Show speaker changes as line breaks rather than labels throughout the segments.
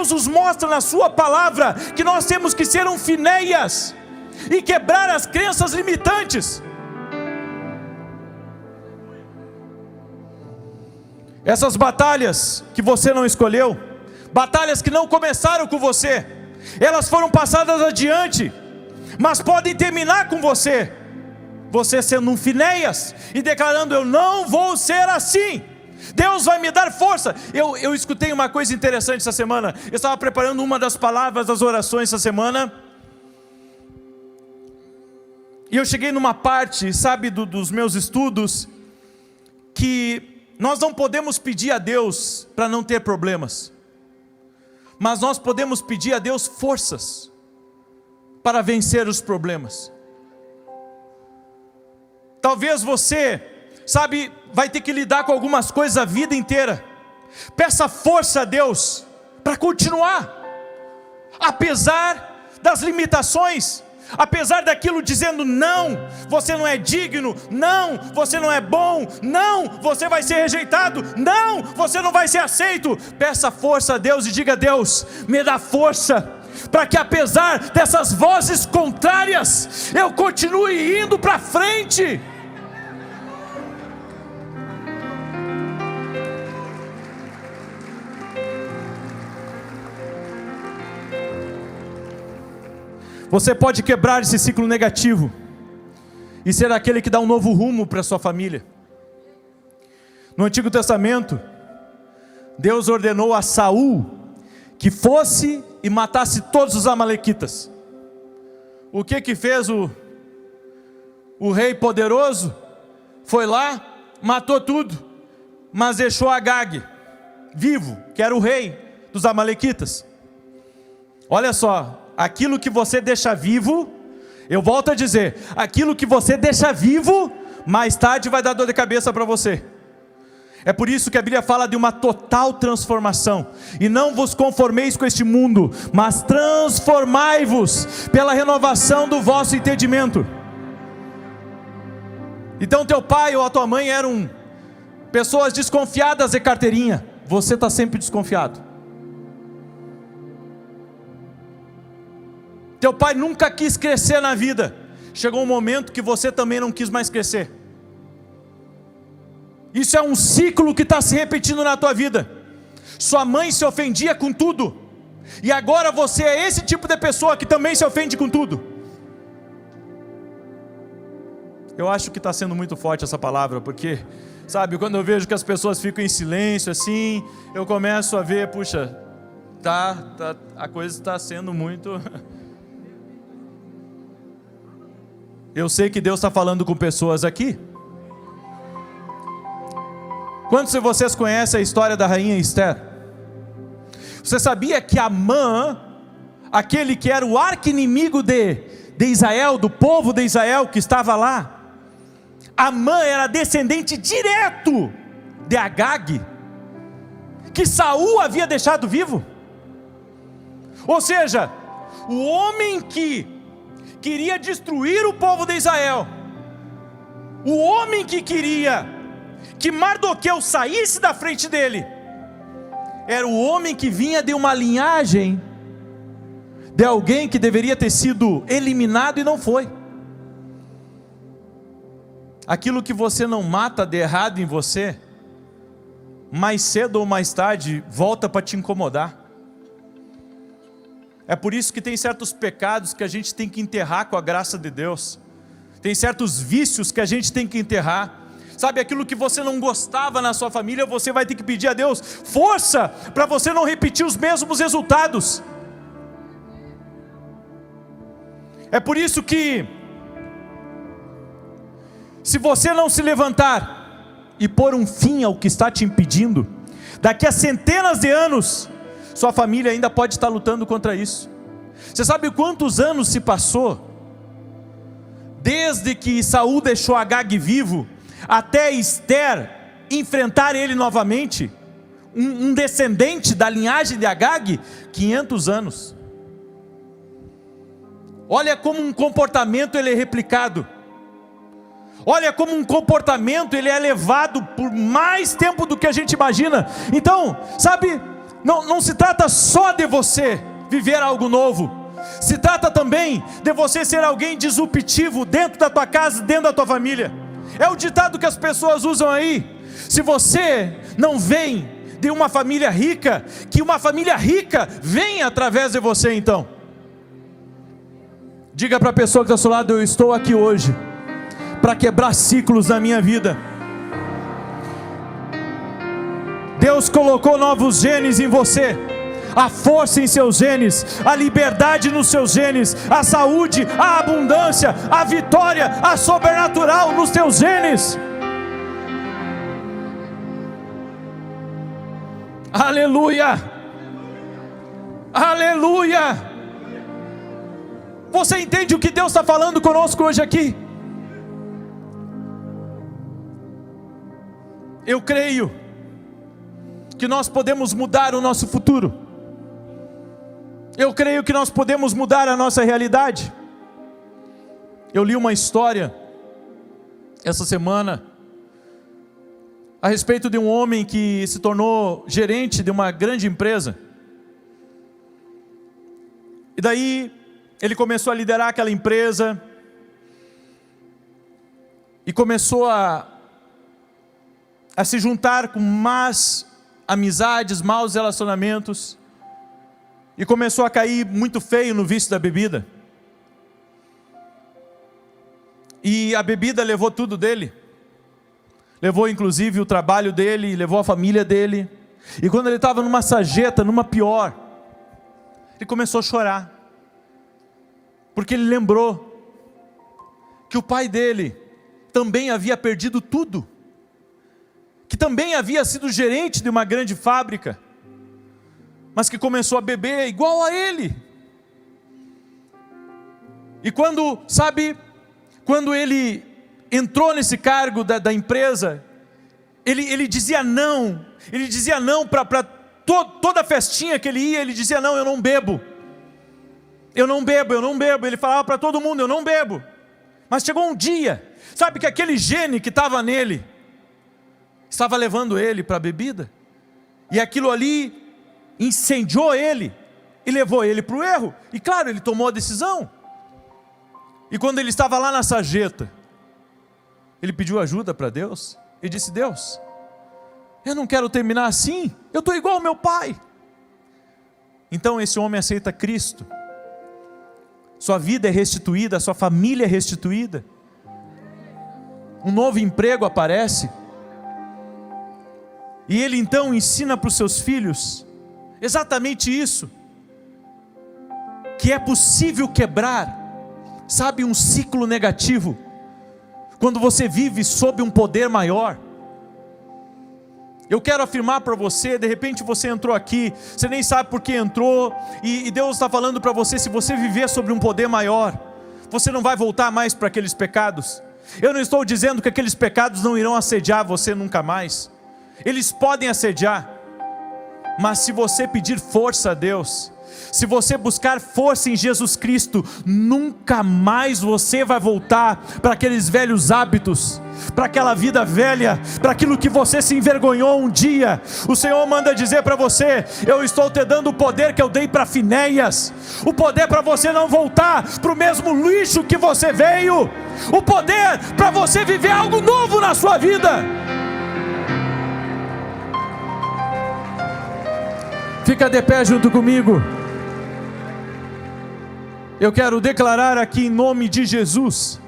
Deus nos mostra na sua palavra que nós temos que ser um Finéias e quebrar as crenças limitantes. Essas batalhas que você não escolheu, batalhas que não começaram com você, elas foram passadas adiante, mas podem terminar com você. Você sendo um Finéias e declarando: eu não vou ser assim, Deus vai me dar força. Eu escutei uma coisa interessante essa semana. Eu estava preparando uma das palavras das orações essa semana, e eu cheguei numa parte, sabe, dos meus estudos, que nós não podemos pedir a Deus para não ter problemas, mas nós podemos pedir a Deus forças para vencer os problemas. Talvez você, sabe, vai ter que lidar com algumas coisas a vida inteira. Peça força a Deus para continuar, apesar das limitações, apesar daquilo dizendo: não, você não é digno, não, você não é bom, não, você vai ser rejeitado, não, você não vai ser aceito. Peça força a Deus e diga: Deus, me dá força, para que apesar dessas vozes contrárias, eu continue indo para frente. Você pode quebrar esse ciclo negativo e ser aquele que dá um novo rumo para a sua família. No Antigo Testamento, Deus ordenou a Saul que fosse e matasse todos os amalequitas. O que fez o rei poderoso? Foi lá, matou tudo, mas deixou Agag vivo, que era o rei dos amalequitas. Olha só, aquilo que você deixa vivo, eu volto a dizer, aquilo que você deixa vivo, mais tarde vai dar dor de cabeça para você. É por isso que a Bíblia fala de uma total transformação. E não vos conformeis com este mundo, mas transformai-vos pela renovação do vosso entendimento. Então teu pai ou a tua mãe eram pessoas desconfiadas de carteirinha. Você está sempre desconfiado. Teu pai nunca quis crescer na vida. Chegou um momento que você também não quis mais crescer. Isso é um ciclo que está se repetindo na tua vida. Sua mãe se ofendia com tudo, e agora você é esse tipo de pessoa que também se ofende com tudo. Eu acho que está sendo muito forte essa palavra, porque, sabe, quando eu vejo que as pessoas ficam em silêncio assim, eu começo a ver, puxa, a coisa está sendo muito... Eu sei que Deus está falando com pessoas aqui. Quantos de vocês conhecem a história da rainha Esther? Você sabia que Amã, aquele que era o arqui-inimigo de Israel, do povo de Israel que estava lá, Amã era descendente direto de Agag, que Saul havia deixado vivo? Ou seja, o homem que queria destruir o povo de Israel, o homem que queria que Mardoqueu saísse da frente dele, era o homem que vinha de uma linhagem de alguém que deveria ter sido eliminado e não foi. Aquilo que você não mata de errado em você, mais cedo ou mais tarde volta para te incomodar. É por isso que tem certos pecados que a gente tem que enterrar com a graça de Deus. Tem certos vícios que a gente tem que enterrar. Sabe, aquilo que você não gostava na sua família, você vai ter que pedir a Deus força para você não repetir os mesmos resultados. É por isso que, se você não se levantar e pôr um fim ao que está te impedindo, daqui a centenas de anos, sua família ainda pode estar lutando contra isso. Você sabe quantos anos se passou desde que Saul deixou Agag vivo até Esther enfrentar ele novamente, um descendente da linhagem de Agag? 500 anos. Olha como um comportamento ele é replicado. Olha como um comportamento ele é levado por mais tempo do que a gente imagina. Então, sabe, não se trata só de você viver algo novo, se trata também de você ser alguém disruptivo dentro da tua casa, dentro da tua família. É o ditado que as pessoas usam aí: se você não vem de uma família rica, que uma família rica venha através de você. Então diga para a pessoa que está ao seu lado: eu estou aqui hoje para quebrar ciclos na minha vida. Deus colocou novos genes em você, a força em seus genes, a liberdade nos seus genes, a saúde, a abundância, a vitória, a sobrenatural nos teus genes. Aleluia, aleluia. Você entende o que Deus está falando conosco hoje aqui? Eu creio que nós podemos mudar o nosso futuro. Eu creio que nós podemos mudar a nossa realidade. Eu li uma história essa semana a respeito de um homem que se tornou gerente de uma grande empresa. E daí ele começou a liderar aquela empresa e começou a se juntar com más amizades, maus relacionamentos, e começou a cair muito feio no vício da bebida. E a bebida levou tudo dele, levou inclusive o trabalho dele, levou a família dele. E quando ele estava numa sarjeta, numa pior, ele começou a chorar, porque ele lembrou que o pai dele também havia perdido tudo, que também havia sido gerente de uma grande fábrica, mas que começou a beber igual a ele. E quando ele entrou nesse cargo da empresa, ele dizia não para toda festinha que ele ia. Ele dizia: não, eu não bebo, ele falava para todo mundo: eu não bebo. Mas chegou um dia, sabe, que aquele gene que estava nele estava levando ele para a bebida, e aquilo ali incendiou ele e levou ele para o erro. E claro, ele tomou a decisão. E quando ele estava lá na sarjeta, ele pediu ajuda para Deus e disse: Deus, eu não quero terminar assim, eu estou igual ao meu pai. Então esse homem aceita Cristo, sua vida é restituída, sua família é restituída, um novo emprego aparece. E ele então ensina para os seus filhos exatamente isso, que é possível quebrar, sabe, um ciclo negativo, quando você vive sob um poder maior. Eu quero afirmar para você: de repente você entrou aqui, você nem sabe por que entrou, e Deus está falando para você: se você viver sobre um poder maior, você não vai voltar mais para aqueles pecados. Eu não estou dizendo que aqueles pecados não irão assediar você nunca mais. Eles podem assediar, mas se você pedir força a Deus, se você buscar força em Jesus Cristo, nunca mais você vai voltar para aqueles velhos hábitos, para aquela vida velha, para aquilo que você se envergonhou um dia. O Senhor manda dizer para você: eu estou te dando o poder que eu dei para Finéias, o poder para você não voltar para o mesmo lixo que você veio, o poder para você viver algo novo na sua vida. Fica de pé junto comigo. Eu quero declarar aqui em nome de Jesus,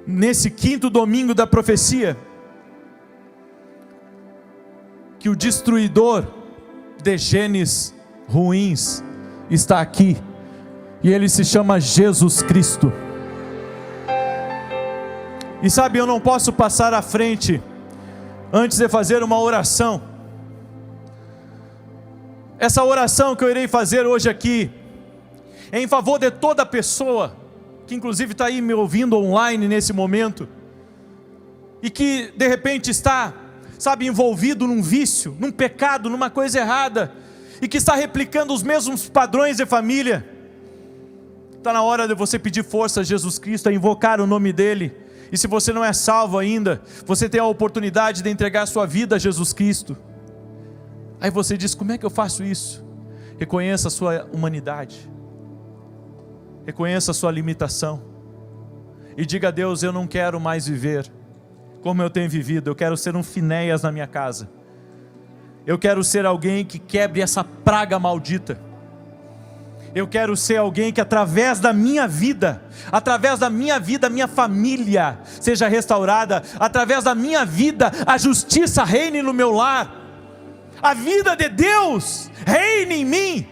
nesse 5º domingo da profecia, que o destruidor de genes ruins está aqui, e ele se chama Jesus Cristo. E sabe, eu não posso passar à frente antes de fazer uma oração. Essa oração que eu irei fazer hoje aqui é em favor de toda pessoa que inclusive está aí me ouvindo online nesse momento, e que de repente está, sabe, envolvido num vício, num pecado, numa coisa errada, e que está replicando os mesmos padrões de família. Está na hora de você pedir força a Jesus Cristo, a invocar o nome dEle. E se você não é salvo ainda, você tem a oportunidade de entregar a sua vida a Jesus Cristo. Aí você diz: como é que eu faço isso? Reconheça a sua humanidade, reconheça a sua limitação, e diga a Deus: eu não quero mais viver como eu tenho vivido, eu quero ser um Finéias na minha casa, eu quero ser alguém que quebre essa praga maldita, eu quero ser alguém que através da minha vida, minha família seja restaurada, através da minha vida, a justiça reine no meu lar, a vida de Deus reine em mim.